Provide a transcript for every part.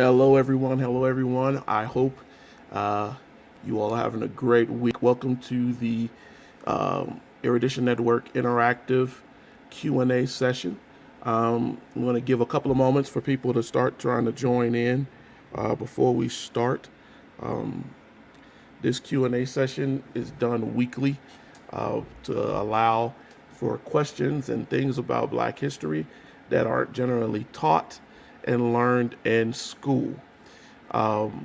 Hello, everyone. Hello, everyone. I hope uh, you all are having a great week. Welcome to the Erudition Network interactive Q&A session. I'm going to give a couple of moments for people to start trying to join in before we start. This Q&A session is done weekly to allow for questions and things about Black history that aren't generally taught and learned in school. Um,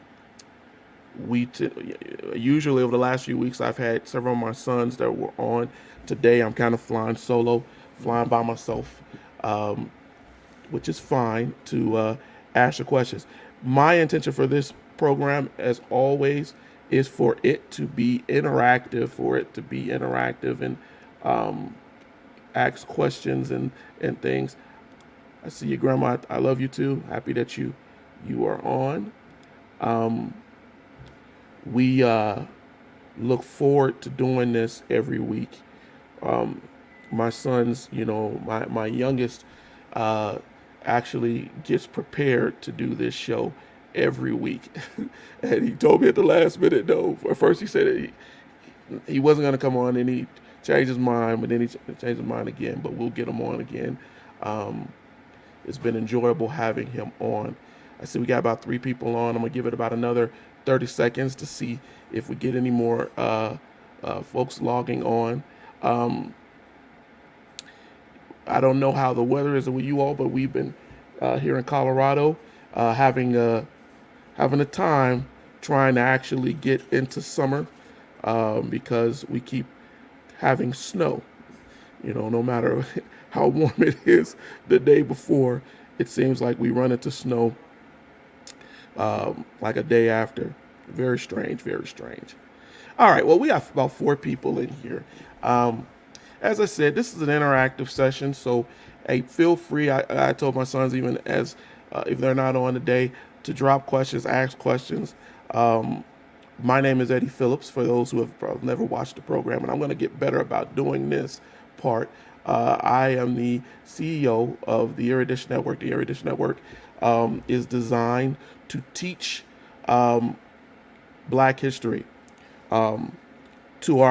Usually over the last few weeks, I've had several of my sons that were on. Today, I'm kind of flying solo, flying by myself, um, which is fine to ask the questions. My intention for this program, as always, is for it to be interactive, and um, ask questions and things. I see you, Grandma. I love you too. Happy that you are on. Um, we look forward to doing this every week. Um, my sons, my youngest uh, actually gets prepared to do this show every week. And he told me at the last minute, no. At first he said he wasn't going to come on, and he changed his mind, but then he changed his mind again. But we'll get him on again. Um, it's been enjoyable having him on. I see we got about 3 people on. I'm going to give it about another 30 seconds to see if we get any more folks logging on. Um, I don't know how the weather is with you all, but we've been here in Colorado having a time trying to actually get into summer because we keep having snow. No matter how warm it is the day before, it seems like we run into snow like a day after. Very strange, very strange. All right, well, we have about 4 people in here. As I said, this is an interactive session, so hey, feel free. I told my sons, even as if they're not on today, to drop questions, ask questions. My name is Eddie Phillips, for those who have probably never watched the program, and I'm going to get better about doing this part. I am the CEO of the Erudition Network. The Erudition Network is designed to teach Black history um, to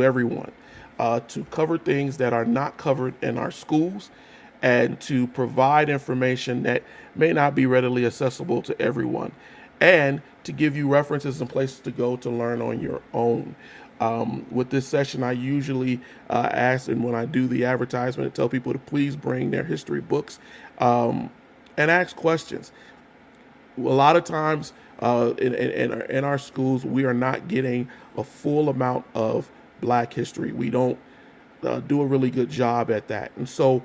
everyone, to cover things that are not covered in our schools, and to provide information that may not be readily accessible to everyone, and to give you references and places to go to learn on your own. With this session, I usually ask, and when I do the advertisement, I tell people to please bring their history books and ask questions. A lot of times in our schools, we are not getting a full amount of Black history. We don't do a really good job at that. And so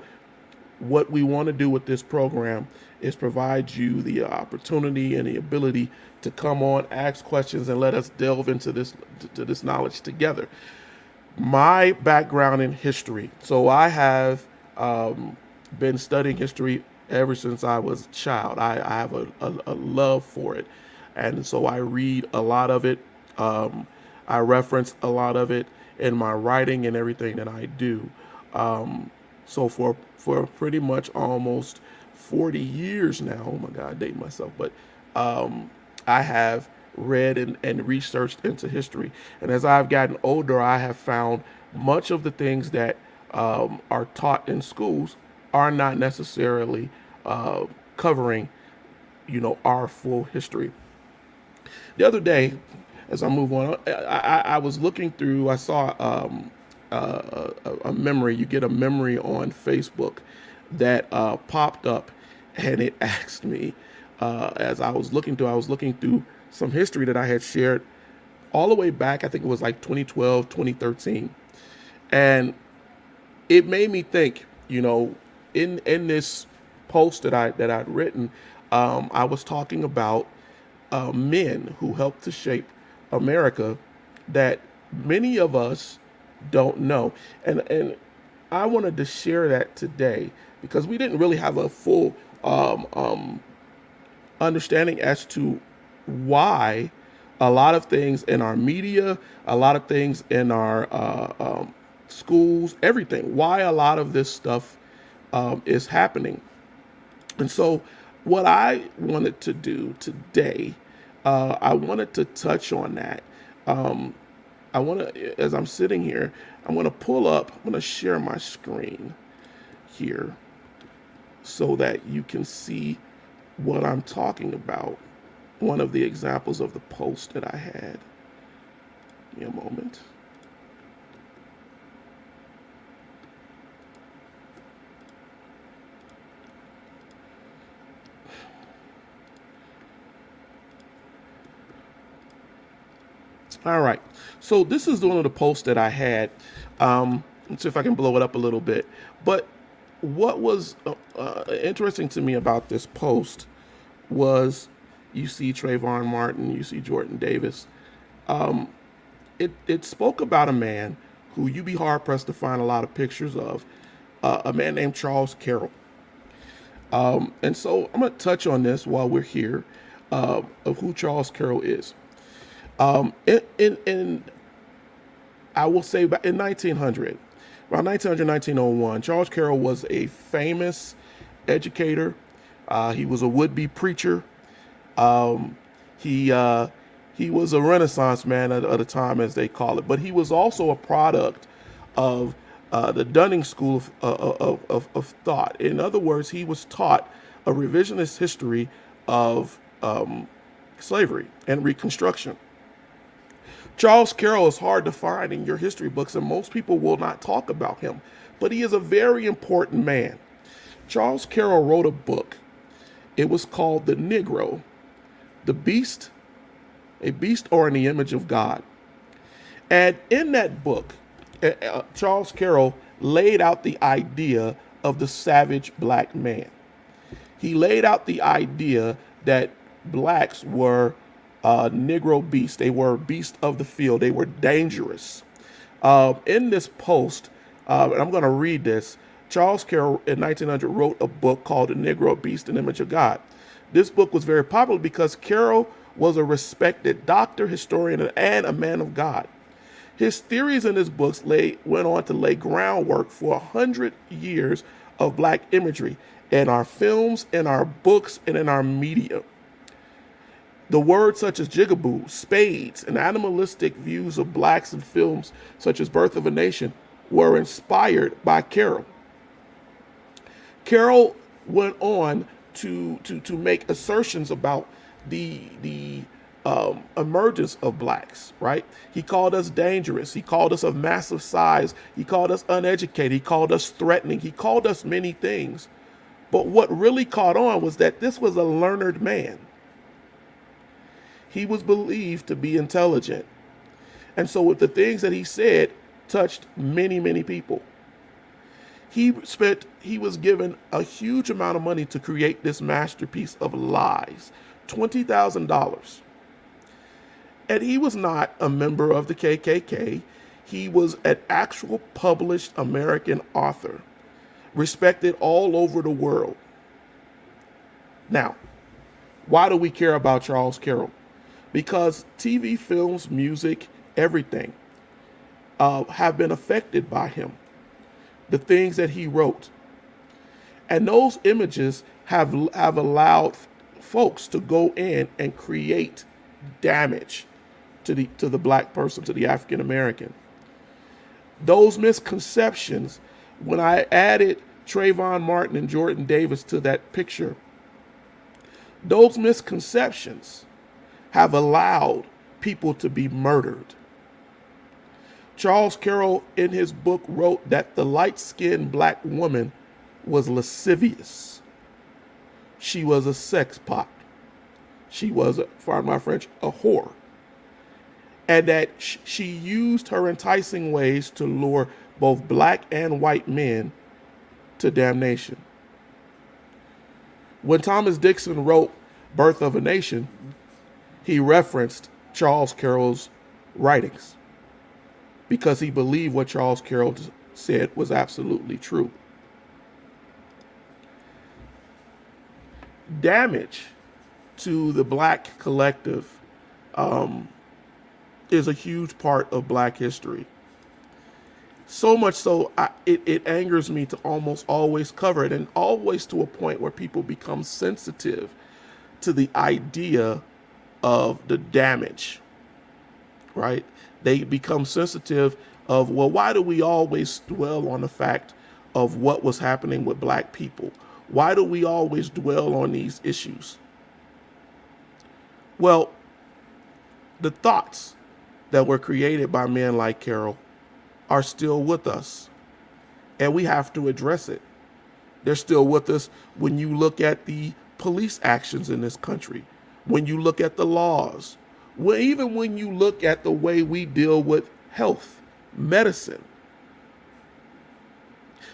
what we want to do with this program is provide you the opportunity and the ability to come on, ask questions, and let us delve into this knowledge together. My background in history. So I have been studying history ever since I was a child. I have a love for it. And so I read a lot of it. I reference a lot of it in my writing and everything that I do. So for pretty much almost 40 years now, oh my God, I date myself, but I have read and researched into history. And as I've gotten older, I have found much of the things that are taught in schools are not necessarily covering, our full history. The other day, as I move on, I was looking through, I saw a memory. You get a memory on Facebook that popped up, and it asked me, as I was looking through some history that I had shared all the way back, I think it was like 2012, 2013. And it made me think, in this post that I'd written, I was talking about men who helped to shape America that many of us don't know. And I wanted to share that today because we didn't really have a full understanding as to why a lot of things in our media, a lot of things in our schools, everything, why a lot of this stuff is happening. And so what I wanted to do today, I wanted to touch on that. Um, I want to, as I'm sitting here, I'm going to pull up, I'm going to share my screen here so that you can see what I'm talking about. One of the examples of the post that I had. Give me a moment. All right. So this is one of the posts that I had. Let's see if I can blow it up a little bit. But what was interesting to me about this post was you see Trayvon Martin, you see Jordan Davis. It spoke about a man who you'd be hard pressed to find a lot of pictures of, a man named Charles Carroll. And so I'm going to touch on this while we're here, of who Charles Carroll is. In I will say in 1900, around 1900, 1901, Charles Carroll was a famous educator. He was a would-be preacher. Um, he uh, he was a Renaissance man at the time, as they call it. But he was also a product of the Dunning School of thought. In other words, he was taught a revisionist history of slavery and Reconstruction. Charles Carroll is hard to find in your history books, and most people will not talk about him. But he is a very important man. Charles Carroll wrote a book. It was called The Negro, the Beast, a Beast or in the Image of God. And in that book, Charles Carroll laid out the idea of the savage black man. He laid out the idea that blacks were Negro beasts. They were beasts of the field. They were dangerous. In this post, and I'm going to read this, Charles Carroll in 1900 wrote a book called The Negro Beast and Image of God. This book was very popular because Carroll was a respected doctor, historian, and a man of God. His theories in his books went on to lay groundwork for 100 years of black imagery in our films, in our books, and in our media. The words such as jigaboo, spades, and animalistic views of blacks in films such as Birth of a Nation were inspired by Carroll. Carroll went on to make assertions about the emergence of blacks, right? He called us dangerous. He called us of massive size. He called us uneducated. He called us threatening. He called us many things. But what really caught on was that this was a learned man. He was believed to be intelligent. And so with the things that he said touched many, many people. He was given a huge amount of money to create this masterpiece of lies, $20,000. And he was not a member of the KKK. He was an actual published American author, respected all over the world. Now, why do we care about Charles Carroll? Because TV, films, music, everything have been affected by him. The things that he wrote. And those images have allowed folks to go in and create damage to the black person, to the African American. Those misconceptions, when I added Trayvon Martin and Jordan Davis to that picture, those misconceptions have allowed people to be murdered. Charles Carroll, in his book, wrote that the light-skinned black woman was lascivious. She was a sex pot. She was, pardon my French, a whore. And that she used her enticing ways to lure both black and white men to damnation. When Thomas Dixon wrote Birth of a Nation, he referenced Charles Carroll's writings because he believed what Charles Carroll said was absolutely true. Damage to the black collective is a huge part of black history. So much so, it angers me to almost always cover it, and always to a point where people become sensitive to the idea of the damage, right? They become sensitive of, well, why do we always dwell on the fact of what was happening with black people? Why do we always dwell on these issues? Well, the thoughts that were created by men like Carol are still with us, and we have to address it. They're still with us when you look at the police actions in this country, when you look at the laws, even when you look at the way we deal with health, medicine.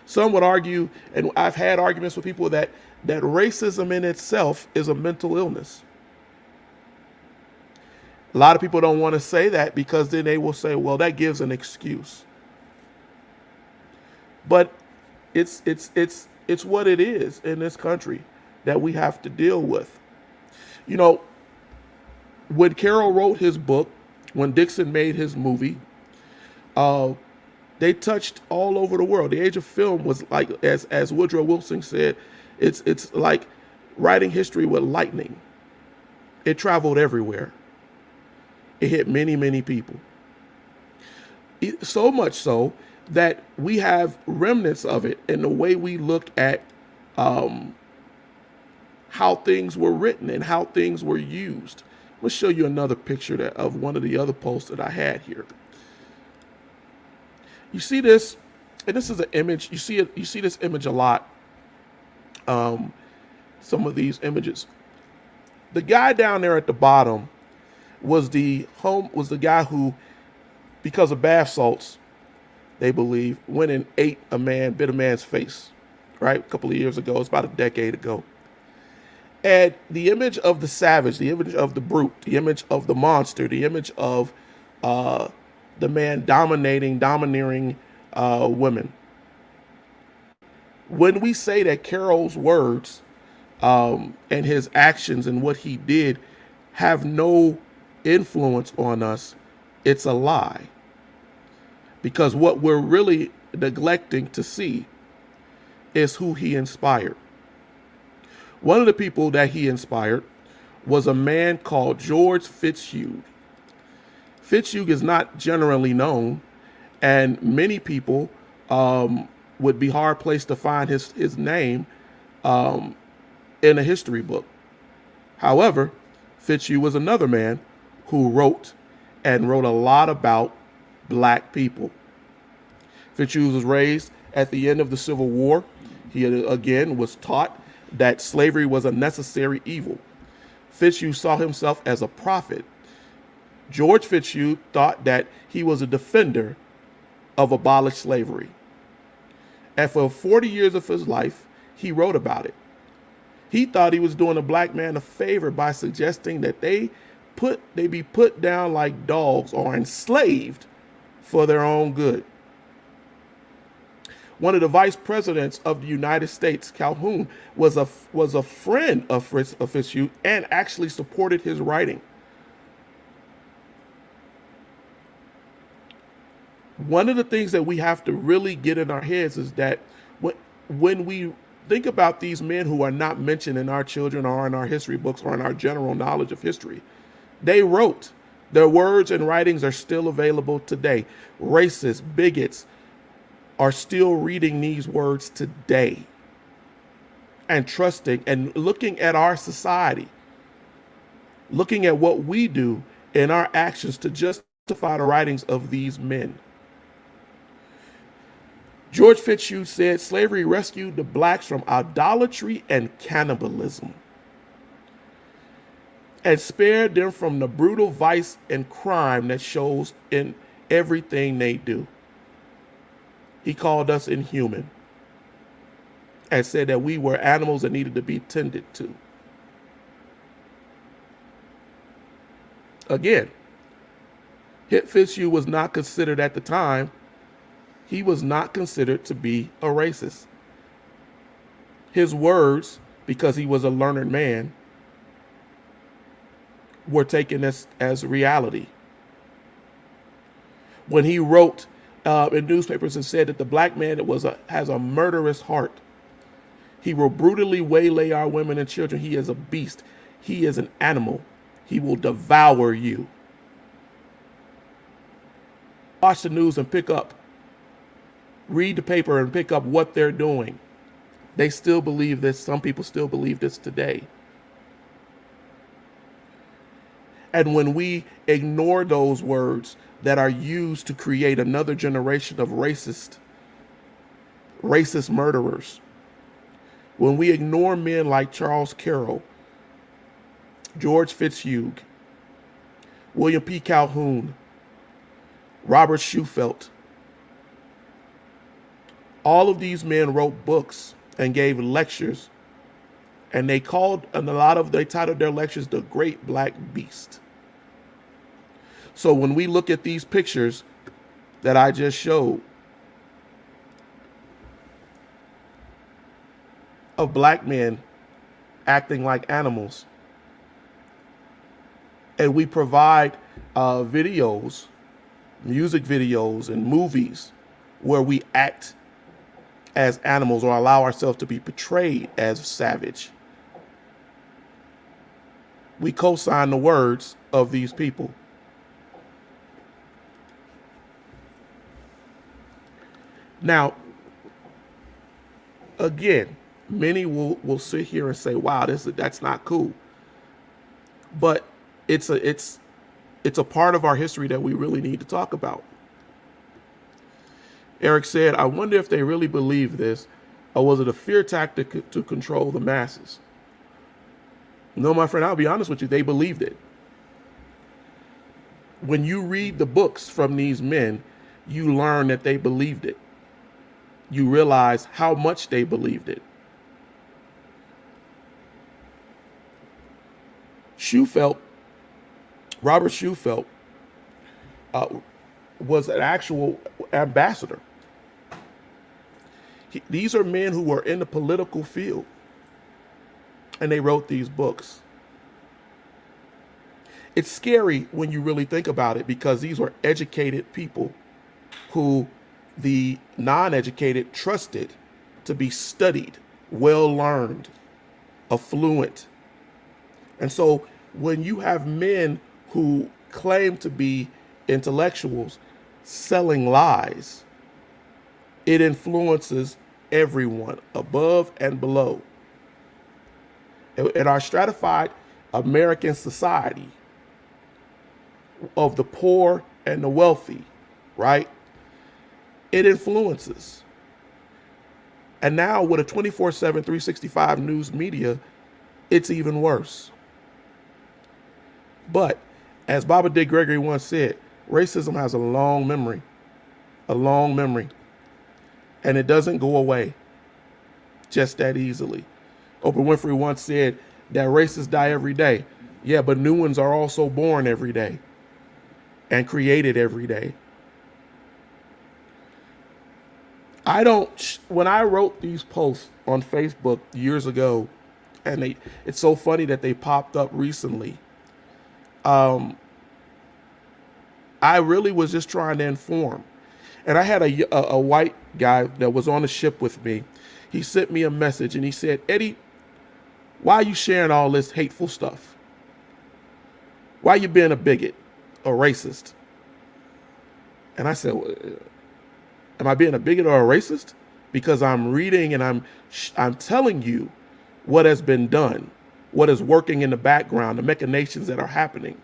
Some would argue, and I've had arguments with people, that racism in itself is a mental illness. A lot of people don't want to say that because then they will say, well, that gives an excuse. But it's what it is in this country that we have to deal with. You know, when Carroll wrote his book, when Dixon made his movie, they touched all over the world. The age of film was like, as Woodrow Wilson said, it's like writing history with lightning. It traveled everywhere. It hit many, many people. So much so that we have remnants of it in the way we look at how things were written and how things were used. Let's show you another picture of one of the other posts that I had here. You see this, and this is an image. You see it. You see this image a lot. Some of these images. The guy down there at the bottom was the guy who, because of bath salts, they believe, went and bit a man's face, right? A couple of years ago. It's about a decade ago. And the image of the savage, the image of the brute, the image of the monster, the image of the man domineering women. When we say that Carroll's words and his actions and what he did have no influence on us, it's a lie. Because what we're really neglecting to see is who he inspired. One of the people that he inspired was a man called George Fitzhugh. Fitzhugh is not generally known, and many people would be hard placed to find his name in a history book. However, Fitzhugh was another man who wrote a lot about black people. Fitzhugh was raised at the end of the Civil War. He again was taught that slavery was a necessary evil. Fitzhugh saw himself as a prophet. George Fitzhugh thought that he was a defender of abolished slavery. And for 40 years of his life, he wrote about it. He thought he was doing a black man a favor by suggesting that they be put down like dogs or enslaved for their own good. One of the vice presidents of the United States, Calhoun, was a friend of Fitzhugh and actually supported his writing. One of the things that we have to really get in our heads is that when we think about these men who are not mentioned in our children or in our history books or in our general knowledge of history, they wrote. Their words and writings are still available today. Racists, bigots are still reading these words today and trusting and looking at our society, looking at what we do in our actions to justify the writings of these men. George Fitzhugh said slavery rescued the blacks from idolatry and cannibalism and spared them from the brutal vice and crime that shows in everything they do. He called us inhuman and said that we were animals that needed to be tended to. Again, Fitzhugh was not considered at the time, he was not considered to be a racist. His words, because he was a learned man, were taken as reality. When he wrote in newspapers and said that the black man has a murderous heart. He will brutally waylay our women and children. He is a beast. He is an animal. He will devour you. Watch the news and read the paper and pick up what they're doing. They still believe this. Some people still believe this today. And when we ignore those words that are used to create another generation of racist murderers, when we ignore men like Charles Carroll, George Fitzhugh, William P. Calhoun, Robert Shufelt, all of these men wrote books and gave lectures, and they titled their lectures The Great Black Beast. So when we look at these pictures that I just showed of black men acting like animals, and we provide videos, music videos, and movies where we act as animals or allow ourselves to be portrayed as savage, we co-sign the words of these people. Now, again, many will sit here and say, wow, that's not cool. But it's a part of our history that we really need to talk about. Eric said, I wonder if they really believe this, or was it a fear tactic to control the masses? No, my friend, I'll be honest with you, they believed it. When you read the books from these men, you learn that they believed it. You realize how much they believed it. Robert Shufelt was an actual ambassador. These are men who were in the political field, and they wrote these books. It's scary when you really think about it, because these were educated people who the non-educated trusted to be studied, well-learned, affluent. And so when you have men who claim to be intellectuals selling lies, it influences everyone above and below. In our stratified American society of the poor and the wealthy, right? It influences. And now with a 24/7, 365 news media, it's even worse. But as Baba Dick Gregory once said, racism has a long memory, and it doesn't go away just that easily. Oprah Winfrey once said that racists die every day. Yeah, but new ones are also born every day and created every day. When I wrote these posts on Facebook years ago, and it's so funny that they popped up recently. I really was just trying to inform. And I had a white guy that was on the ship with me. He sent me a message and he said, Eddie, why are you sharing all this hateful stuff? Why are you being a bigot or racist? And I said, well, am I being a bigot or a racist? Because I'm reading and I'm telling you what has been done, what is working in the background, the machinations that are happening.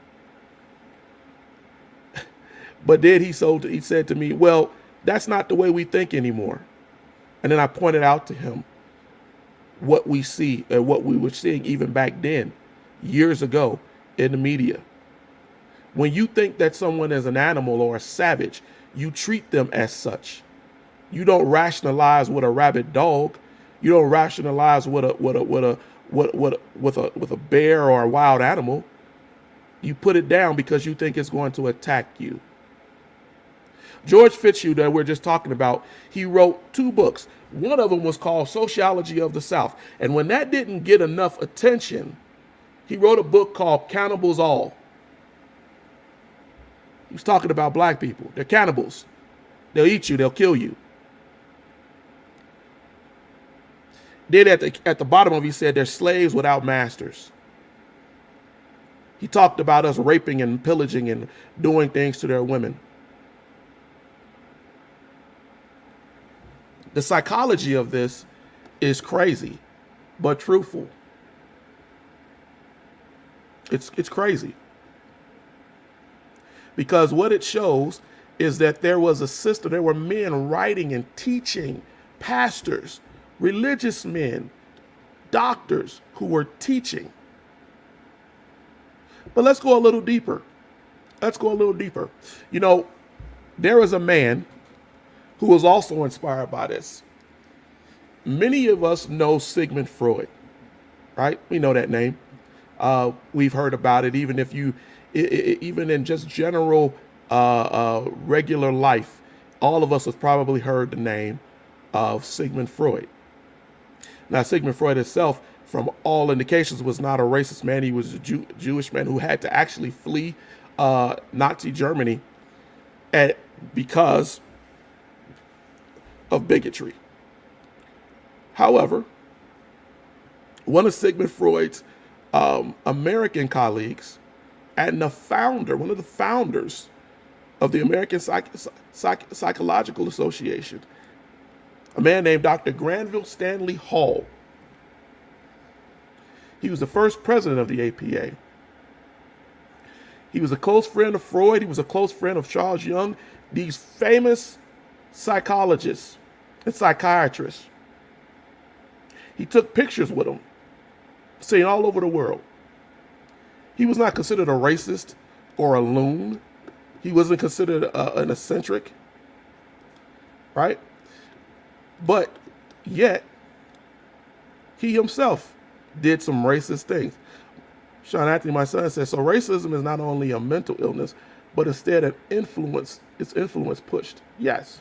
But then he said to me, well, that's not the way we think anymore. And then I pointed out to him what we see and what we were seeing even back then, years ago in the media. When you think that someone is an animal or a savage, you treat them as such. You don't rationalize with a rabid dog. You don't rationalize with a bear or a wild animal. You put it down because you think it's going to attack you. George Fitzhugh, that we're just talking about, he wrote 2 books. One of them was called Sociology of the South. And when that didn't get enough attention, he wrote a book called Cannibals All. He was talking about black people. They're cannibals. They'll eat you. They'll kill you. Then at the bottom of it, he said they're slaves without masters. He talked about us raping and pillaging and doing things to their women. The psychology of this is crazy, but truthful. It's crazy. Because what it shows is that there was a system, there were men writing and teaching, pastors, religious men, doctors who were teaching. But let's go a little deeper. Let's go a little deeper. You know, there was a man who was also inspired by this. Many of us know Sigmund Freud, right? We know that name. We've heard about it, even if you, even in just general regular life, all of us have probably heard the name of Sigmund Freud. Now, Sigmund Freud himself, from all indications, was not a racist man. He was a Jewish man who had to actually flee Nazi Germany because of bigotry. However, one of Sigmund Freud's American colleagues and one of the founders of the American Psychological Association, a man named Dr. Granville Stanley Hall. He was the first president of the APA. He was a close friend of Freud. He was a close friend of Charles Jung, these famous psychologists and psychiatrists. He took pictures with them, seen all over the world. He was not considered a racist or a loon. He wasn't considered an eccentric, right? But yet, he himself did some racist things. Sean Anthony, my son, says, so racism is not only a mental illness, but instead an influence, it's influence pushed. Yes.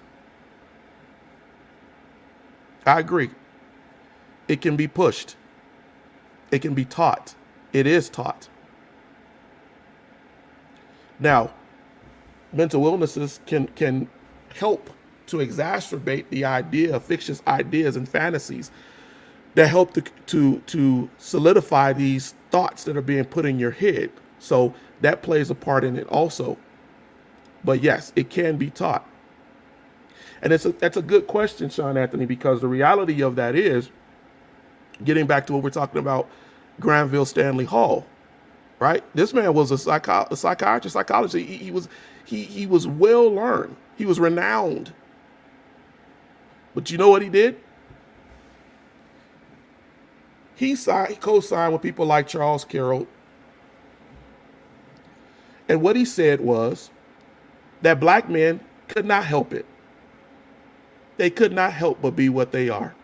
I agree. It can be pushed. It can be taught. It is taught. Now, mental illnesses can help to exacerbate the idea of fictitious ideas and fantasies that help to solidify these thoughts that are being put in your head. So that plays a part in it also. But yes, it can be taught. And that's a good question, Sean Anthony, because the reality of that is, getting back to what we're talking about, Granville Stanley Hall, right? This man was a psychiatrist, psychologist. He was well learned. He was renowned. But you know what he did? He co-signed with people like Charles Carroll. And what he said was that black men could not help it. They could not help but be what they are.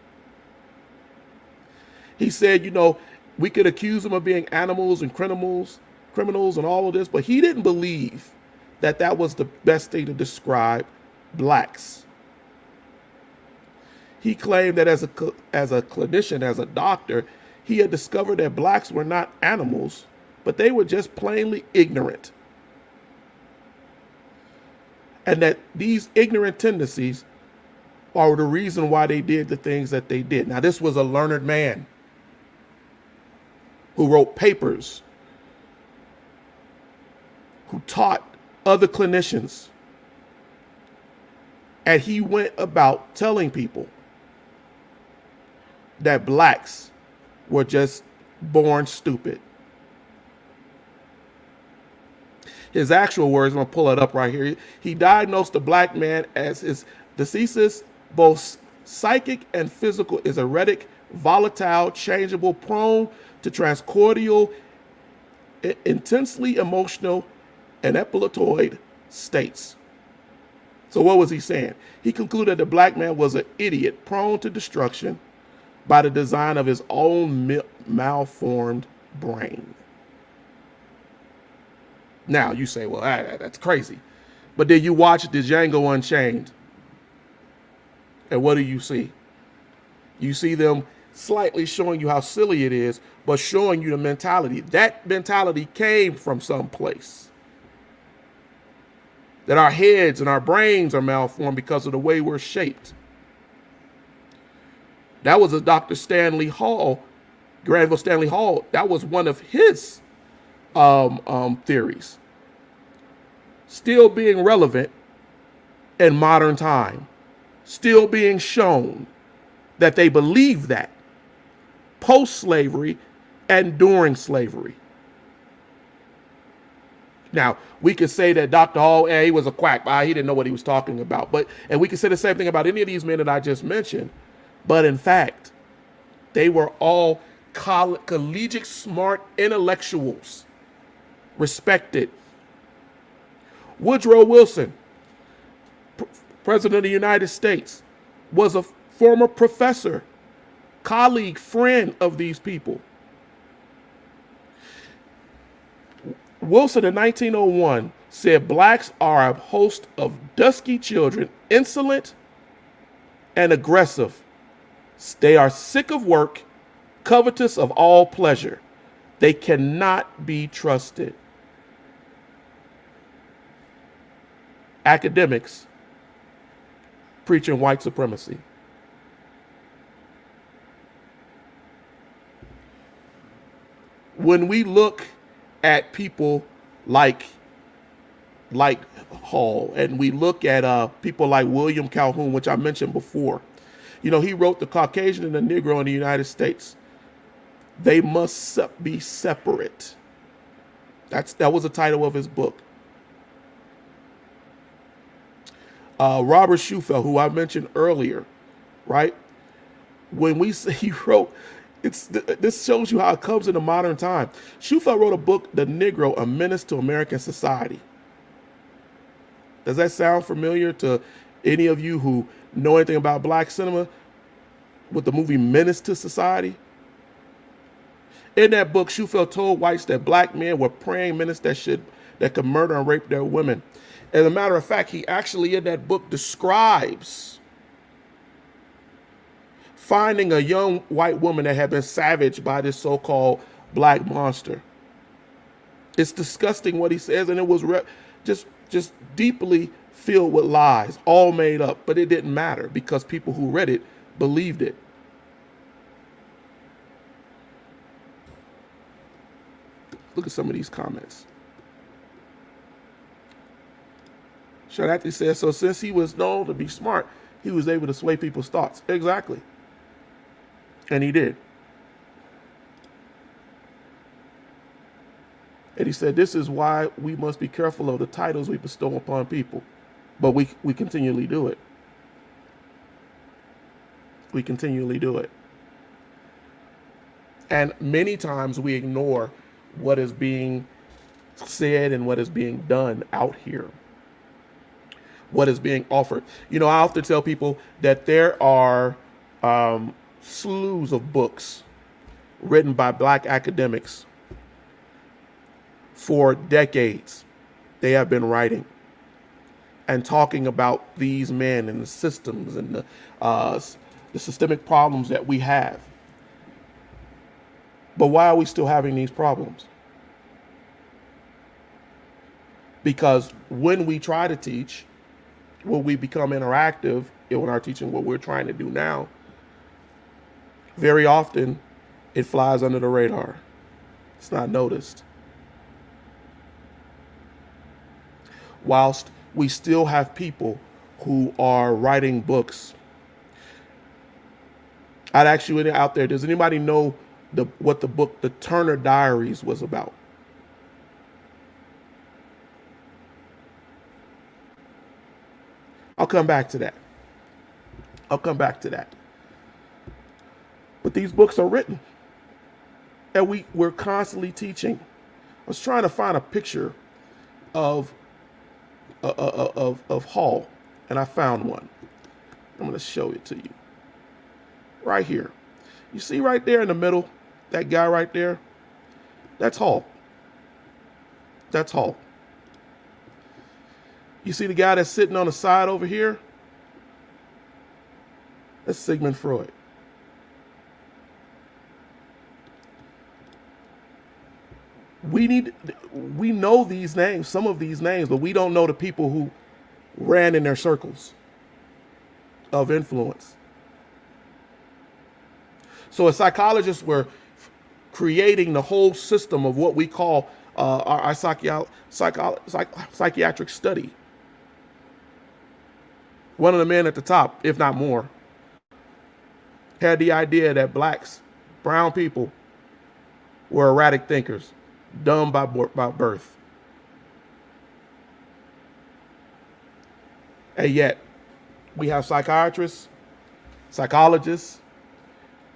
He said, you know, we could accuse them of being animals and criminals and all of this, but he didn't believe that that was the best thing to describe blacks. He claimed that as a clinician, as a doctor, he had discovered that blacks were not animals, but they were just plainly ignorant. And that these ignorant tendencies are the reason why they did the things that they did. Now, this was a learned man who wrote papers, who taught other clinicians. And he went about telling people that blacks were just born stupid. His actual words, I'm going to pull it up right here. He diagnosed the black man as his diseases, both psychic and physical, is erratic, volatile, changeable, prone to transcordial, intensely emotional, and epileptoid states. So what was he saying? He concluded the black man was an idiot, prone to destruction by the design of his own malformed brain. Now, you say, well, that's crazy. But then you watch the Django Unchained. And what do you see? You see them slightly showing you how silly it is, but showing you the mentality. That mentality came from someplace. that our heads and our brains are malformed because of the way we're shaped. That was a Dr. Stanley Hall, Granville Stanley Hall. That was one of his theories, still being relevant in modern time, still being shown that they believe that post-slavery and during slavery. Now, we could say that Dr. Hall, he was a quack. He didn't know what he was talking about. And we could say the same thing about any of these men that I just mentioned. But in fact, they were all collegiate, smart intellectuals, respected. Woodrow Wilson, President of the United States, was a former professor, colleague, friend of these people. Wilson in 1901 said blacks are a host of dusky children, insolent and aggressive. They are sick of work, covetous of all pleasure. They cannot be trusted. Academics preaching white supremacy. When we look at people like Hall, and we look at people like William Calhoun, which I mentioned before, he wrote The Caucasian and the Negro in the United States. They must be separate. That was the title of his book. Robert Shufel, who I mentioned earlier, right? When we say he wrote, this shows you how it comes into modern time. Shufel wrote a book, The Negro, A Menace to American Society. Does that sound familiar to any of you who know anything about black cinema with the movie Menace to Society? In that book, Shufel told whites that black men were praying menace that could murder and rape their women. As a matter of fact, he actually in that book describes finding a young white woman that had been savaged by this so-called black monster. It's disgusting what he says, and it was just deeply filled with lies, all made up, but it didn't matter because people who read it believed it. Look at some of these comments. Sharati says, so since he was known to be smart, he was able to sway people's thoughts. Exactly. And he did. And he said, this is why we must be careful of the titles we bestow upon people. But we continually do it. We continually do it. And many times we ignore what is being said and what is being done out here. What is being offered. I often tell people that there are slews of books written by black academics for decades. They have been writing and talking about these men and the systems and the systemic problems that we have. But why are we still having these problems? Because when we try to teach, when we become interactive in our teaching, what we're trying to do now, very often it flies under the radar. It's not noticed. Whilst we still have people who are writing books. I'd ask you out there, does anybody know what the book, The Turner Diaries, was about? I'll come back to that. But these books are written. And we're constantly teaching. I was trying to find a picture of Hall, and I found one. I'm going to show it to you. Right here. You see right there in the middle, that guy right there? That's Hall. That's Hall. You see the guy that's sitting on the side over here? That's Sigmund Freud. We need, we know these names, some of these names, but we don't know the people who ran in their circles of influence. So as psychologists were creating the whole system of what we call our psychiatric study. One of the men at the top, if not more, had the idea that blacks, brown people, were erratic thinkers, dumb by birth. And yet, we have psychiatrists, psychologists,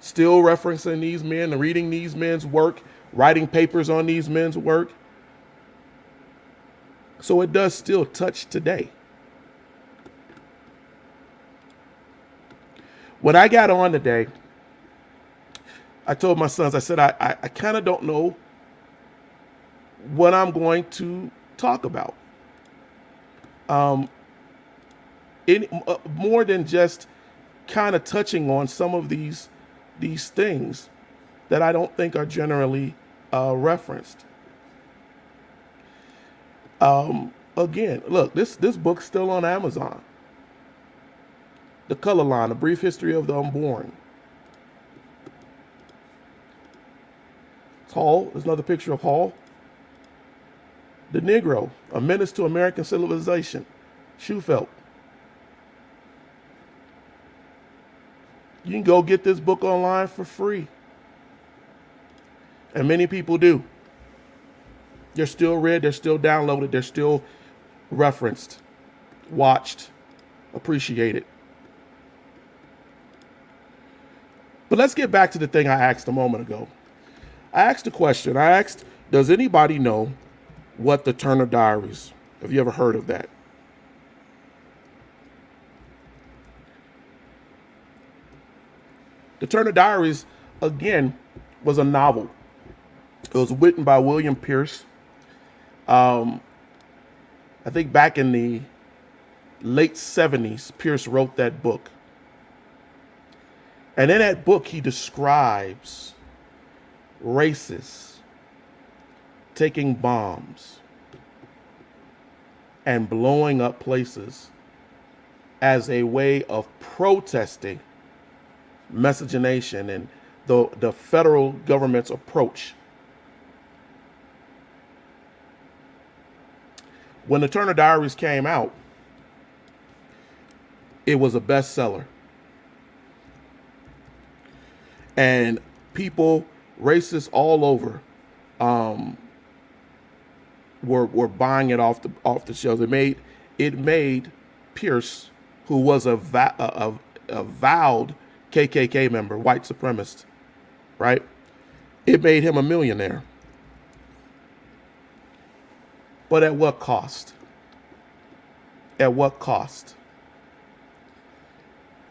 still referencing these men and reading these men's work, writing papers on these men's work. So it does still touch today. When I got on today, I told my sons, I said, I kind of don't know what I'm going to talk about. More than just kind of touching on some of these things that I don't think are generally referenced. Again, look, this book's still on Amazon. The Color Line, A Brief History of the Unborn. It's Hall. There's another picture of Hall. The Negro, A Menace to American Civilization. Schufelt. You can go get this book online for free. And many people do. They're still read, they're still downloaded, they're still referenced, watched, appreciated. But let's get back to the thing I asked a moment ago. I asked a question. I asked, does anybody know what the Turner Diaries? Have you ever heard of that? The Turner Diaries, again, was a novel. It was written by William Pierce. I think back in the late 70s, Pierce wrote that book. And in that book, he describes racists taking bombs and blowing up places as a way of protesting miscegenation and the federal government's approach. When the Turner Diaries came out, it was a bestseller. And people, racists all over, were buying it off the shelves. It made Pierce, who was a vowed KKK member, white supremacist, right? It made him a millionaire. But at what cost? At what cost?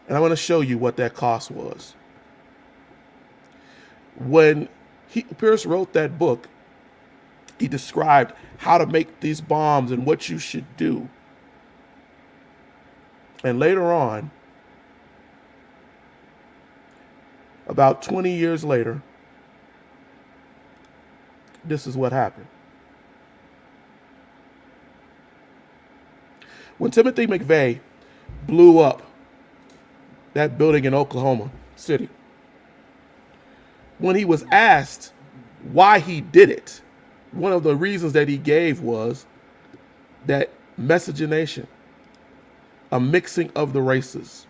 And I want to show you what that cost was. When Pierce wrote that book, he described how to make these bombs and what you should do. And later on, about 20 years later, this is what happened. When Timothy McVeigh blew up that building in Oklahoma City, when he was asked why he did it, one of the reasons that he gave was that miscegenation, a mixing of the races.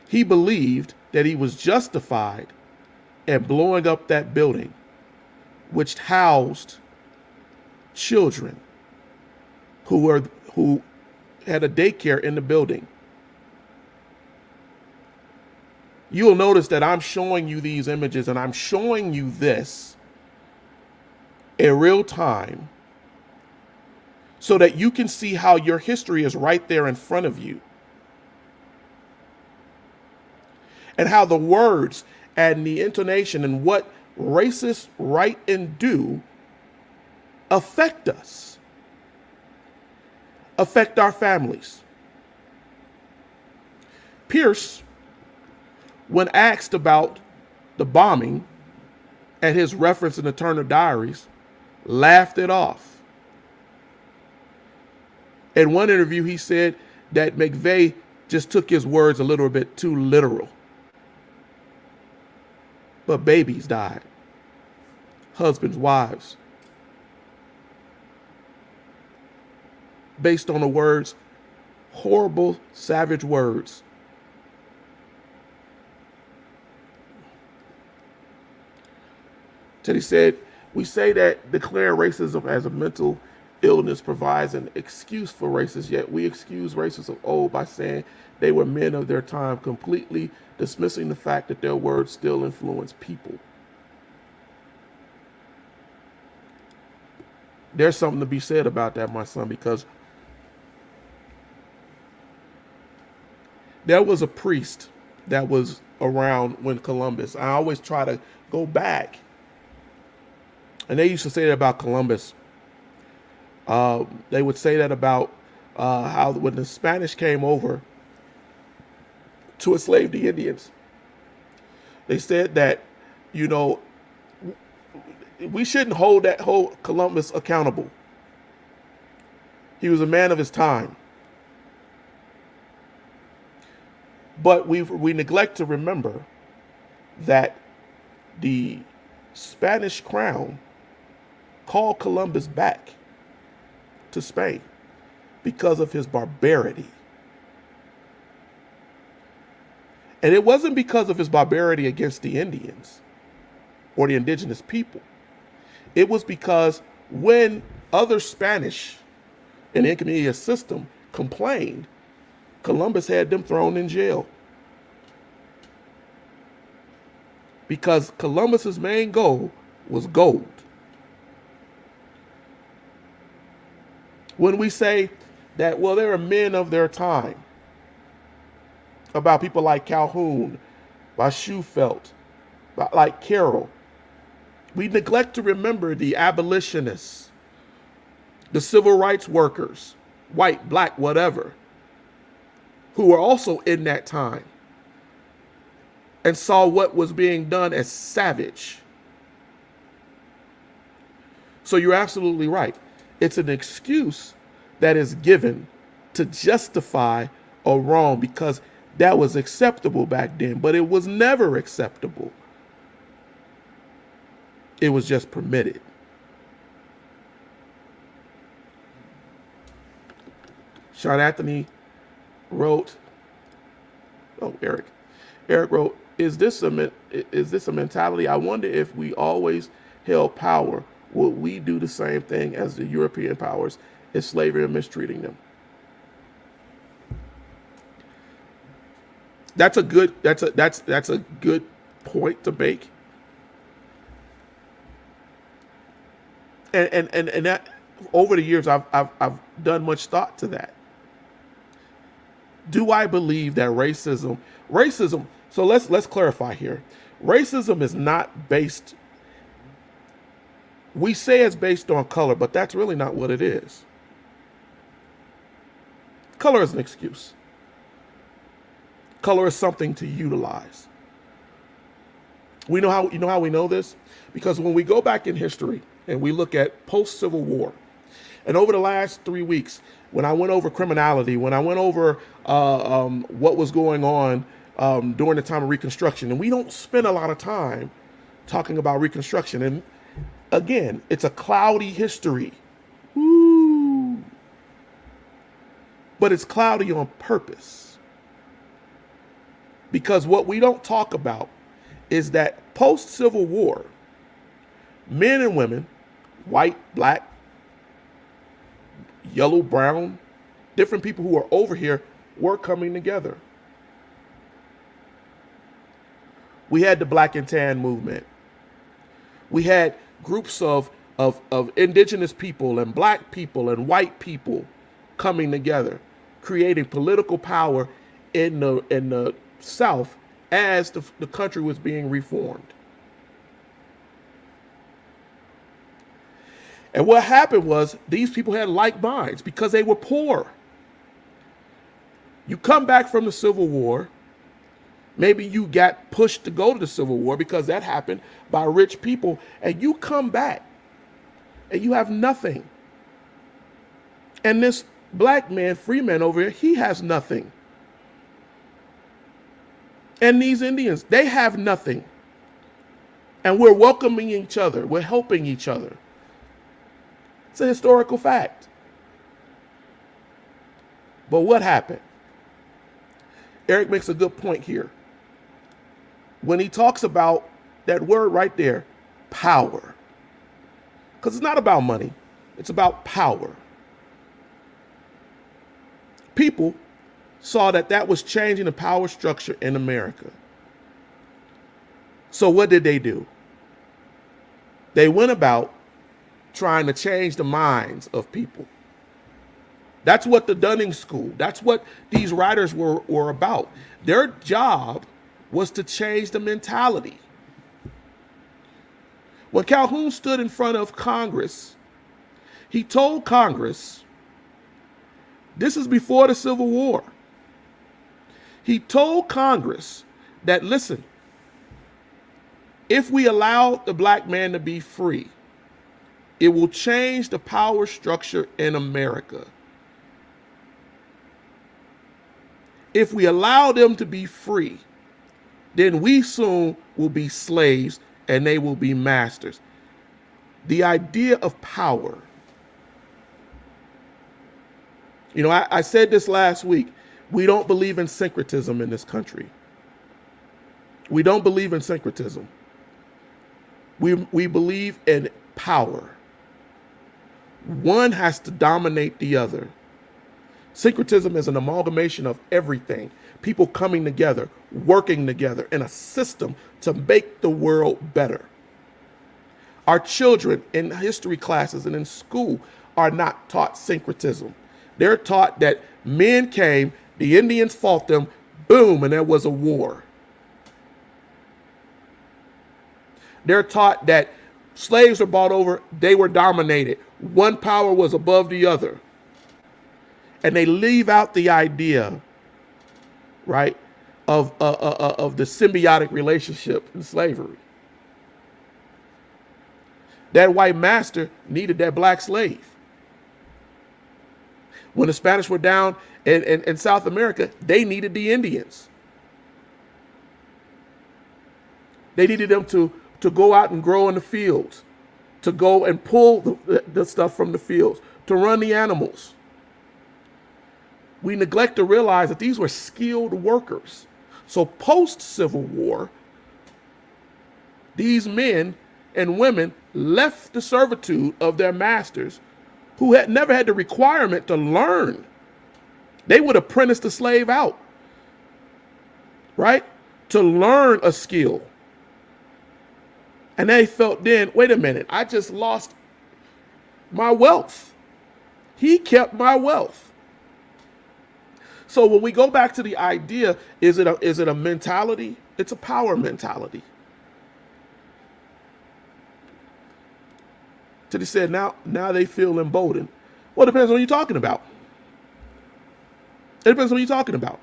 He believed that he was justified in blowing up that building, which housed children who had a daycare in the building. You'll notice that I'm showing you these images and I'm showing you this in real time so that you can see how your history is right there in front of you. And how the words and the intonation and what racists write and do affect us, affect our families. Pierce, when asked about the bombing, at his reference in the Turner Diaries, laughed it off. In one interview, he said that McVeigh just took his words a little bit too literal. But babies died, husbands, wives, based on the words, horrible, savage words. Teddy said, we say that declaring racism as a mental illness provides an excuse for racists, yet we excuse racists of old by saying they were men of their time, completely dismissing the fact that their words still influence people. There's something to be said about that, my son, because there was a priest that was around when Columbus. I always try to go back. And they used to say that about Columbus. They would say that about how when the Spanish came over to enslave the Indians, they said that, you know, we shouldn't hold Columbus accountable. He was a man of his time. But we neglect to remember that the Spanish crown called Columbus back to Spain because of his barbarity. And it wasn't because of his barbarity against the Indians or the indigenous people. It was because when other Spanish in the Inca system complained, Columbus had them thrown in jail. Because Columbus's main goal was gold. When we say that, well, they were men of their time, about people like Calhoun, by Shufelt, like Carroll, we neglect to remember the abolitionists, the civil rights workers, white, black, whatever, who were also in that time and saw what was being done as savage. So you're absolutely right. It's an excuse that is given to justify a wrong because that was acceptable back then, but it was never acceptable. It was just permitted. Sean Anthony wrote, Eric wrote, is this a mentality? I wonder if we always held power, would we do the same thing as the European powers in slavery and mistreating them? That's a good point to make. And that over the years I've done much thought to that. Do I believe that racism, so let's clarify here. Racism is not based, we say it's based on color, but that's really not what it is. Color is an excuse. Color is something to utilize. You know how we know this? Because when we go back in history and we look at post-Civil War, and over the last 3 weeks, when I went over criminality, when I went over what was going on during the time of Reconstruction, and we don't spend a lot of time talking about Reconstruction. And again, it's a cloudy history. Woo. But it's cloudy on purpose. Because what we don't talk about is that post-Civil War, men and women, white, black, yellow, brown, different people who are over here were coming together. We had the Black and Tan movement. We had groups of indigenous people and black people and white people coming together, creating political power in the South as the country was being reformed. And what happened was these people had like minds because they were poor. You come back from the Civil War, Maybe you got pushed to go to the Civil War because that happened by rich people, and you come back and you have nothing. And this black man, free man over here, he has nothing. And these Indians, they have nothing. And we're welcoming each other. We're helping each other. It's a historical fact. But what happened? Eric makes a good point here. When he talks about that word right there, power. Because it's not about money. It's about power. People saw that that was changing the power structure in America. So what did they do? They went about trying to change the minds of people. That's what the Dunning School, that's what these writers were about. Their job was to change the mentality. When Calhoun stood in front of Congress, he told Congress, this is before the Civil War. He told Congress that, listen, if we allow the black man to be free, it will change the power structure in America. If we allow them to be free, then we soon will be slaves and they will be masters. The idea of power. You know, I said this last week. We don't believe in syncretism in this country. We don't believe in syncretism. We believe in power. One has to dominate the other. Syncretism is an amalgamation of everything. People coming together, working together in a system to make the world better. Our children in history classes and in school are not taught syncretism. They're taught that men came, the Indians fought them, boom, and there was a war. They're taught that slaves were brought over, they were dominated. One power was above the other. And they leave out the idea, right, of the symbiotic relationship in slavery. That white master needed that black slave. When the Spanish were down in South America, they needed the Indians. They needed them to go out and grow in the fields, to go and pull the stuff from the fields, to run the animals. We neglect to realize that these were skilled workers. So post-Civil War, these men and women left the servitude of their masters who had never had the requirement to learn. They would apprentice the slave out, right? To learn a skill. And they felt then, wait a minute, I just lost my wealth. He kept my wealth. So when we go back to the idea, is it a mentality? It's a power mentality. So they said, now they feel emboldened. Well, it depends on what you're talking about. It depends on what you're talking about.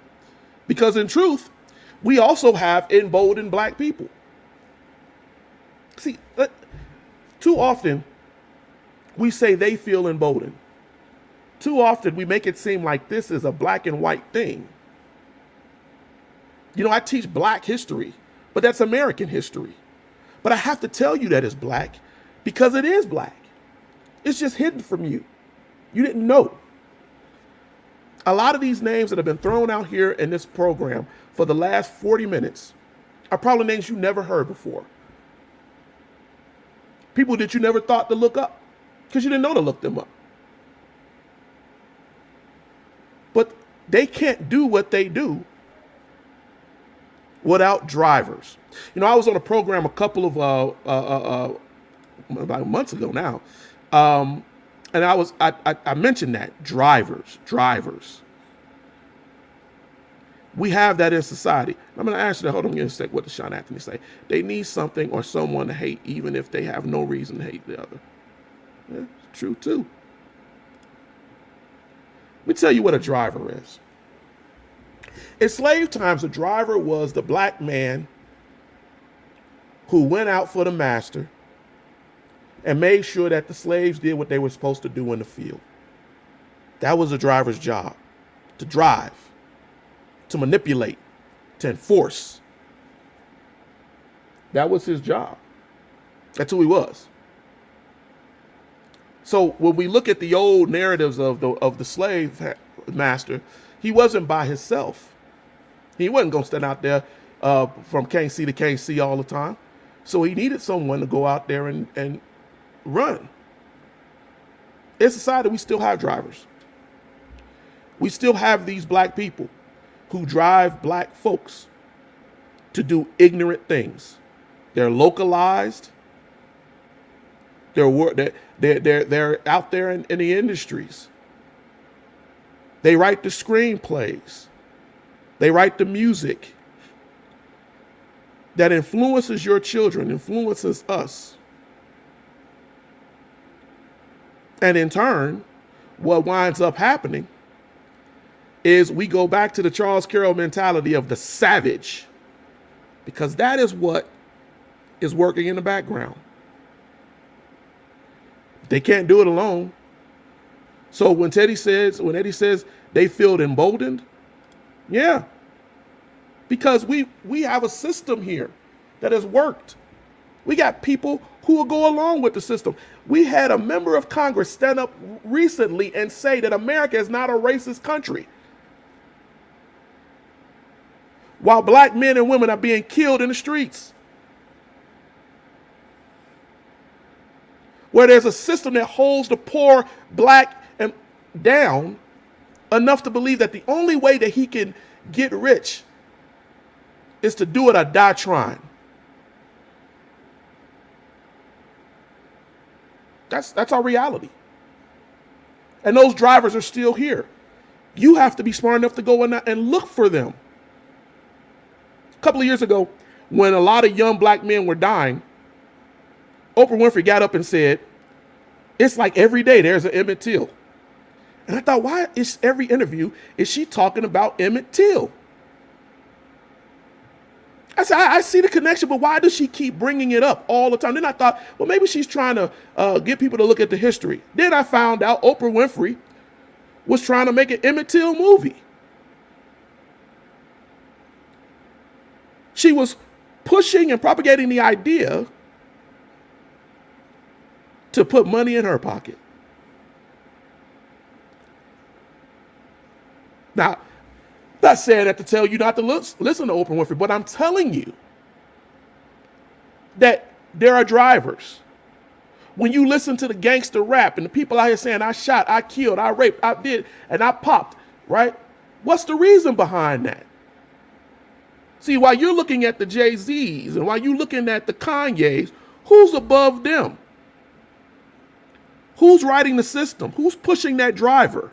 Because in truth, we also have emboldened black people. See, too often we say they feel emboldened. Too often we make it seem like this is a black and white thing. You know, I teach black history, but that's American history. But I have to tell you that it's black because it is black. It's just hidden from you. You didn't know. A lot of these names that have been thrown out here in this program for the last 40 minutes are probably names you never heard before. People that you never thought to look up because you didn't know to look them up. But they can't do what they do without drivers. You know, I was on a program a couple of about months ago now, and I mentioned that drivers. We have that in society. I'm going to ask you that. Hold on, a sec. What does Sean Anthony say? They need something or someone to hate, even if they have no reason to hate the other. Yeah, it's true too. Let me tell you what a driver is. In slave times, the driver was the black man who went out for the master and made sure that the slaves did what they were supposed to do in the field. That was the driver's job, to drive, to manipulate, to enforce. That was his job. That's who he was. So when we look at the old narratives of the slave master, he wasn't by himself. He wasn't going to stand out there from KC to KC all the time. So he needed someone to go out there and run. In society, we still have drivers. We still have these black people who drive black folks to do ignorant things. They're localized. They're out there in the industries. They write the screenplays. They write the music that influences your children, influences us. And in turn, what winds up happening is we go back to the Charles Carroll mentality of the savage, because that is what is working in the background. They can't do it alone. So when Eddie says they feel emboldened, yeah, because we have a system here that has worked. We got people who will go along with the system. We had a member of Congress stand up recently and say that America is not a racist country, while black men and women are being killed in the streets, where there's a system that holds the poor black and down enough to believe that the only way that he can get rich is to do it or die trying. That's our reality. And those drivers are still here. You have to be smart enough to go in and look for them. A couple of years ago, when a lot of young black men were dying, Oprah Winfrey got up and said, it's like every day there's an Emmett Till. And I thought, why is every interview is she talking about Emmett Till? I said, I see the connection, but why does she keep bringing it up all the time? Then I thought, well, maybe she's trying to get people to look at the history. Then I found out Oprah Winfrey was trying to make an Emmett Till movie. She was pushing and propagating the idea to put money in her pocket. Now, not saying that to tell you not to listen to Oprah Winfrey, but I'm telling you that there are drivers. When you listen to the gangster rap and the people out here saying, I shot, I killed, I raped, I did, and I popped, right? What's the reason behind that? See, while you're looking at the Jay-Z's and while you're looking at the Kanye's, who's above them? Who's writing the system? Who's pushing that driver?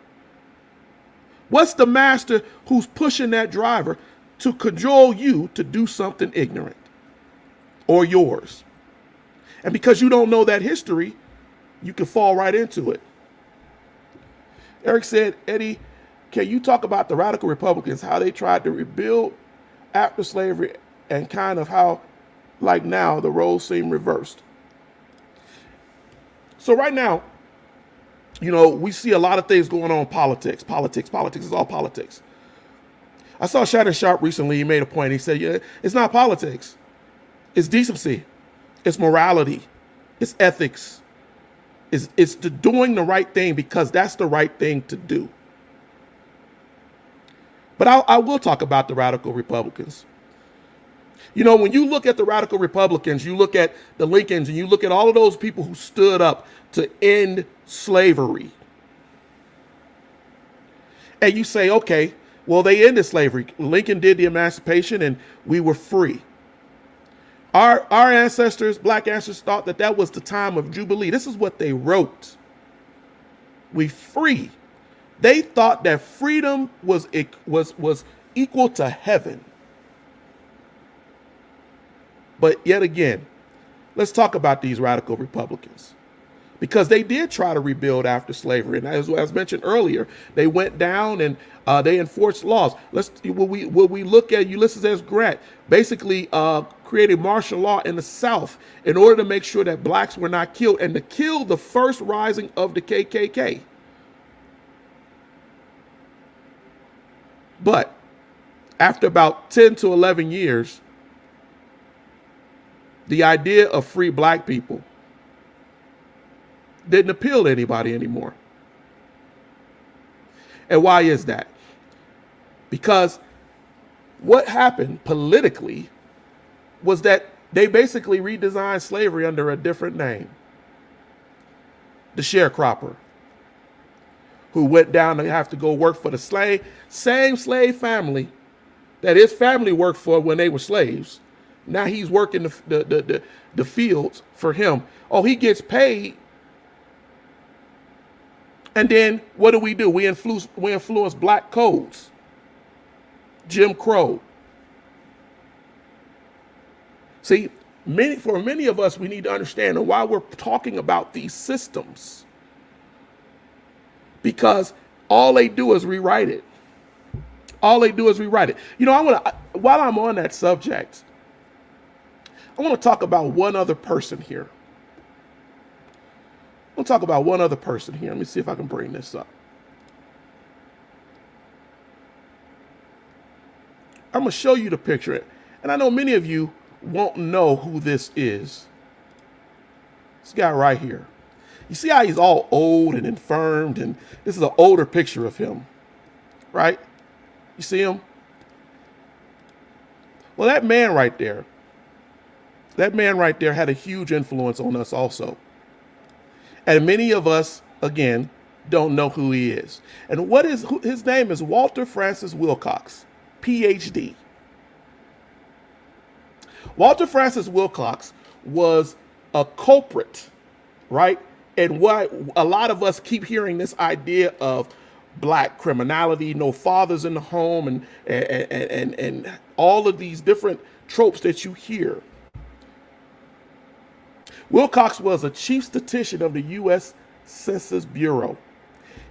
What's the master who's pushing that driver to cajole you to do something ignorant or yours? And because you don't know that history, you can fall right into it. Eric said, Eddie, can you talk about the radical Republicans, how they tried to rebuild after slavery and kind of how, like now, the roles seem reversed? So right now, you know, we see a lot of things going on in politics. Politics is all politics. I saw Shannon Sharp recently. He made a point. He said, yeah, it's not politics. It's decency. It's morality. It's ethics. It's the doing the right thing because that's the right thing to do. But I will talk about the radical Republicans. You know, when you look at the radical Republicans, you look at the Lincolns, and you look at all of those people who stood up to end slavery. And you say, okay, well, they ended slavery. Lincoln did the emancipation and we were free. Our ancestors, black ancestors, thought that that was the time of Jubilee. This is what they wrote. We free. They thought that freedom was equal to heaven. But yet again, let's talk about these radical Republicans. because they did try to rebuild after slavery. And as mentioned earlier, they went down and they enforced laws. Will we look at Ulysses S. Grant basically created martial law in the South in order to make sure that blacks were not killed and to kill the first rising of the KKK. But after about 10 to 11 years, the idea of free black people didn't appeal to anybody anymore. And why is that? Because what happened politically was that they basically redesigned slavery under a different name. The sharecropper, who went down to have to go work for the same slave family that his family worked for when they were slaves. Now he's working the fields for him. Oh, he gets paid. And then what do? We influence black codes. Jim Crow. See, for many of us, we need to understand and why we're talking about these systems. Because all they do is rewrite it. All they do is rewrite it. You know, while I'm on that subject, I want to talk about one other person here. Let me see if I can bring this up. I'm going to show you the picture. And I know many of you won't know who this is. This guy right here. You see how he's all old and infirmed, and this is an older picture of him, right? You see him? Well, that man right there had a huge influence on us also. And many of us, again, don't know who he is. And his name is Walter Francis Wilcox, PhD. Walter Francis Wilcox was a culprit, right? And what a lot of us keep hearing this idea of black criminality, no fathers in the home, and all of these different tropes that you hear. Wilcox was a chief statistician of the U.S. Census Bureau.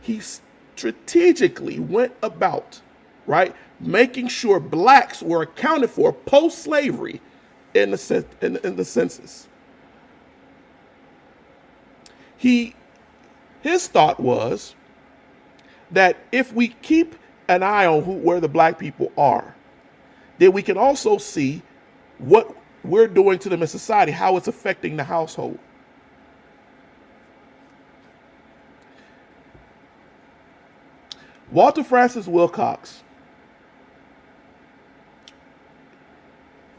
He strategically went about, right, making sure blacks were accounted for post-slavery in the census. His thought was that if we keep an eye on where the black people are, then we can also see what we're doing to them in society, how it's affecting the household. Walter Francis Wilcox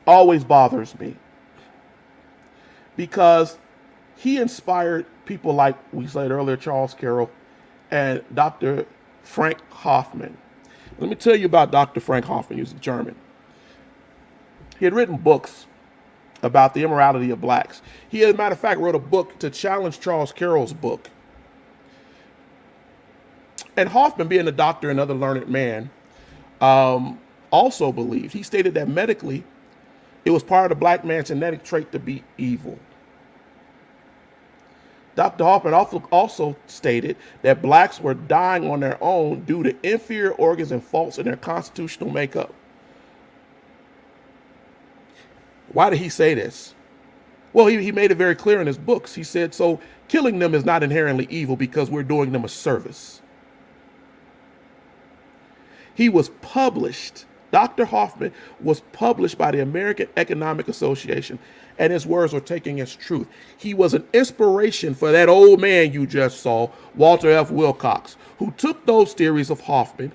always bothers me because he inspired people like we said earlier, Charles Carroll and Dr. Frank Hoffman. Let me tell you about Dr. Frank Hoffman. He was a German. He had written books about the immorality of blacks. He, as a matter of fact, wrote a book to challenge Charles Carroll's book. And Hoffman, being a doctor and other learned man, also believed, he stated that medically, it was part of the black man's genetic trait to be evil. Dr. Hoffman also stated that blacks were dying on their own due to inferior organs and faults in their constitutional makeup. Why did he say this? Well, he made it very clear in his books. He said, so killing them is not inherently evil because we're doing them a service. He was published, Dr. Hoffman was published by the American Economic Association, and his words were taken as truth. He was an inspiration for that old man you just saw, Walter F. Wilcox, who took those theories of Hoffman,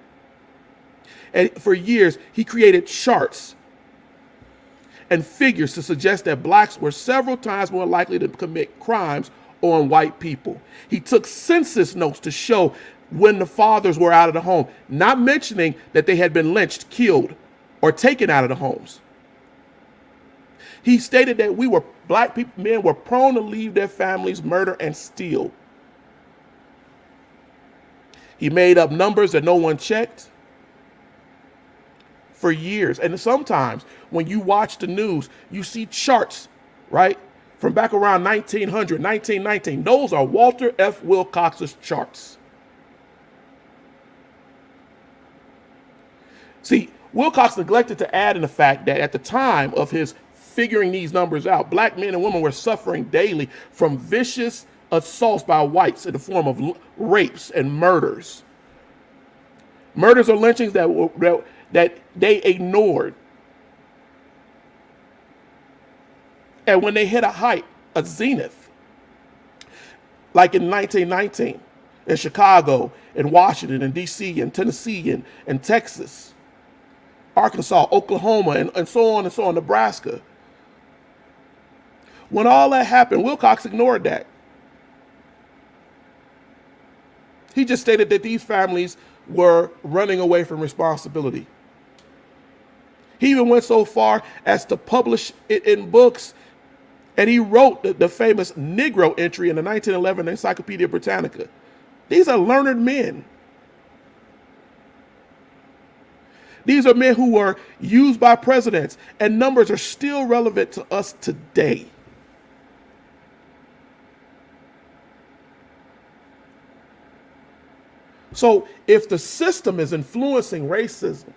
and for years he created charts and figures to suggest that blacks were several times more likely to commit crimes on white people. He took census notes to show when the fathers were out of the home, not mentioning that they had been lynched, killed, or taken out of the homes. He stated that men were prone to leave their families, murder, and steal. He made up numbers that no one checked for years. And sometimes when you watch the news, you see charts, right? from back around 1900, 1919. Those are Walter F. Wilcox's charts. See, Wilcox neglected to add in the fact that at the time of his figuring these numbers out, black men and women were suffering daily from vicious assaults by whites in the form of rapes and murders. Murders or lynchings that they ignored. And when they hit a height, a zenith, like in 1919, in Chicago, in Washington, in D.C., in Tennessee, and Texas, Arkansas, Oklahoma, and so on, Nebraska. When all that happened, Wilcox ignored that. He just stated that these families were running away from responsibility. He even went so far as to publish it in books, and he wrote the famous Negro entry in the 1911 Encyclopedia Britannica. These are learned men. These are men who were used by presidents, and numbers are still relevant to us today. So if the system is influencing racism,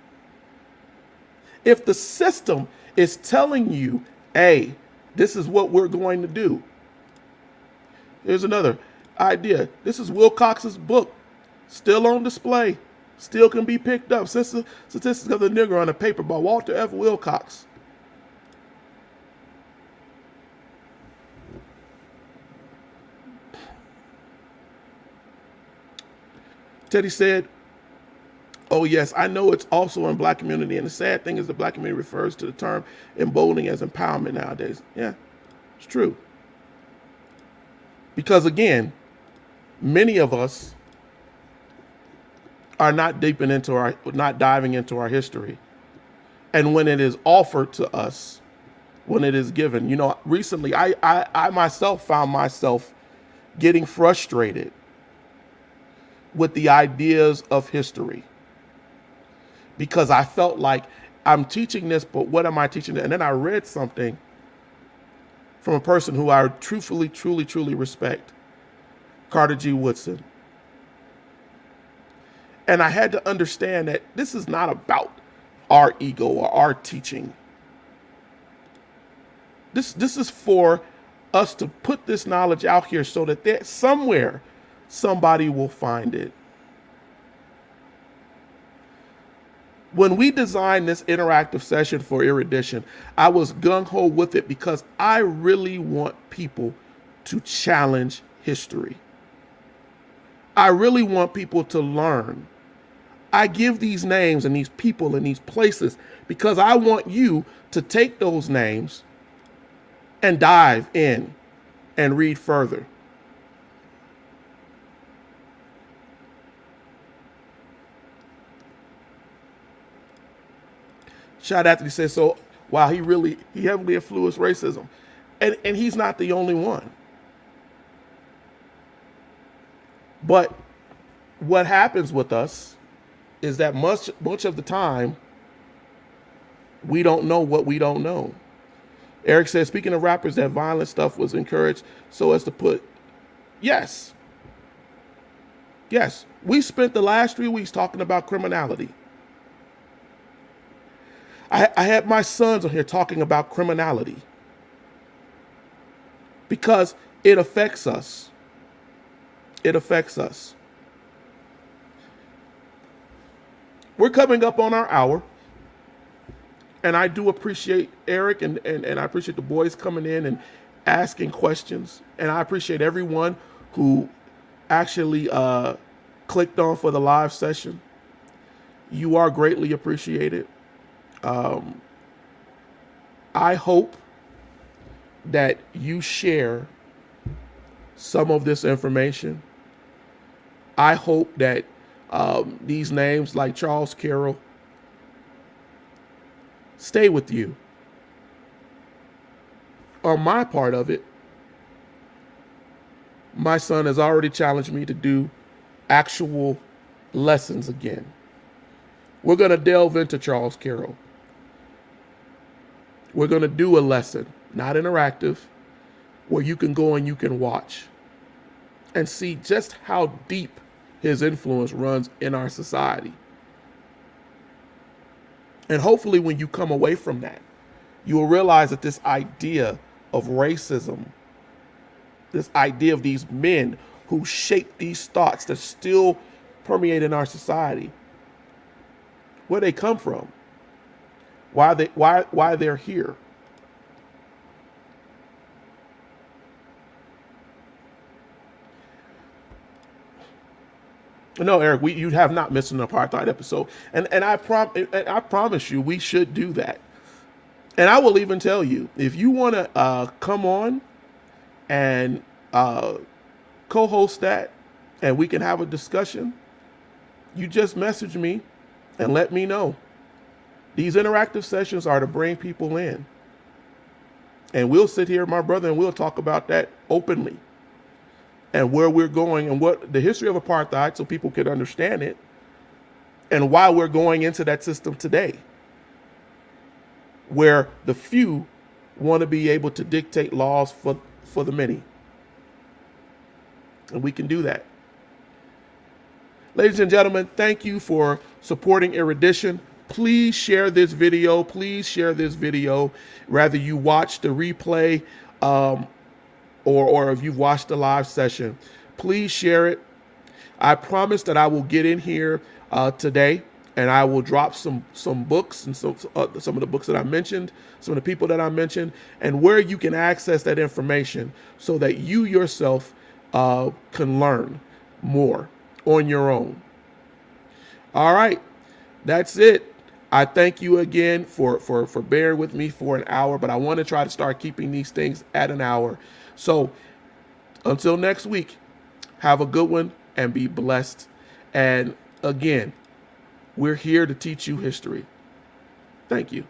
if the system is telling you, hey, this is what we're going to do. Here's another idea. This is Wilcox's book, still on display, still can be picked up. Statistics of the Negro on a paper by Walter F. Wilcox. Teddy said, oh yes, I know it's also in black community, and the sad thing is the black community refers to the term emboldening as empowerment nowadays. Yeah, it's true. Because again, many of us are not diving into our history. And when it is offered to us, when it is given, recently I myself found myself getting frustrated with the ideas of history, because I felt like I'm teaching this, but what am I teaching? And then I read something from a person who I truthfully, truly, truly respect, Carter G. Woodson. And I had to understand that this is not about our ego or our teaching. This is for us to put this knowledge out here so that somewhere somebody will find it. When we designed this interactive session for Erudition, I was gung-ho with it because I really want people to challenge history. I really want people to learn. I give these names and these people and these places because I want you to take those names and dive in and read further. Shad Anthony says, so wow, he heavily influenced racism. And he's not the only one. But what happens with us is that much of the time, we don't know what we don't know. Eric says, speaking of rappers, that violent stuff was encouraged so as to put, yes. Yes, we spent the last 3 weeks talking about criminality. I had my sons on here talking about criminality because it affects us. It affects us. We're coming up on our hour, and I do appreciate Eric and I appreciate the boys coming in and asking questions, and I appreciate everyone who actually clicked on for the live session. You are greatly appreciated. I hope that you share some of this information. I hope that these names like Charles Carroll stay with you. On my part of it, my son has already challenged me to do actual lessons again. We're going to delve into Charles Carroll. We're going to do a lesson, not interactive, where you can go and you can watch and see just how deep his influence runs in our society. And hopefully, when you come away from that, you will realize that this idea of racism, this idea of these men who shape these thoughts that still permeate in our society, where they come from, why they're here. No, Eric, you have not missed an apartheid episode, and I promise you, we should do that. And I will even tell you, if you want to come on and co-host that, and we can have a discussion, you just message me and let me know. These interactive sessions are to bring people in, and we'll sit here, my brother, and we'll talk about that openly, and where we're going and what the history of apartheid, so people can understand it, and why we're going into that system today, where the few want to be able to dictate laws for the many. And we can do that. Ladies and gentlemen, thank you for supporting Erudition. Please share this video. Please share this video. Whether you watch the replay or if you've watched the live session, please share it. I promise that I will get in here today, and I will drop some books and some of the books that I mentioned, some of the people that I mentioned, and where you can access that information so that you yourself can learn more on your own. All right, that's it. I thank you again for bearing with me for an hour, but I want to try to start keeping these things at an hour. So until next week, have a good one and be blessed. And again, we're here to teach you history. Thank you.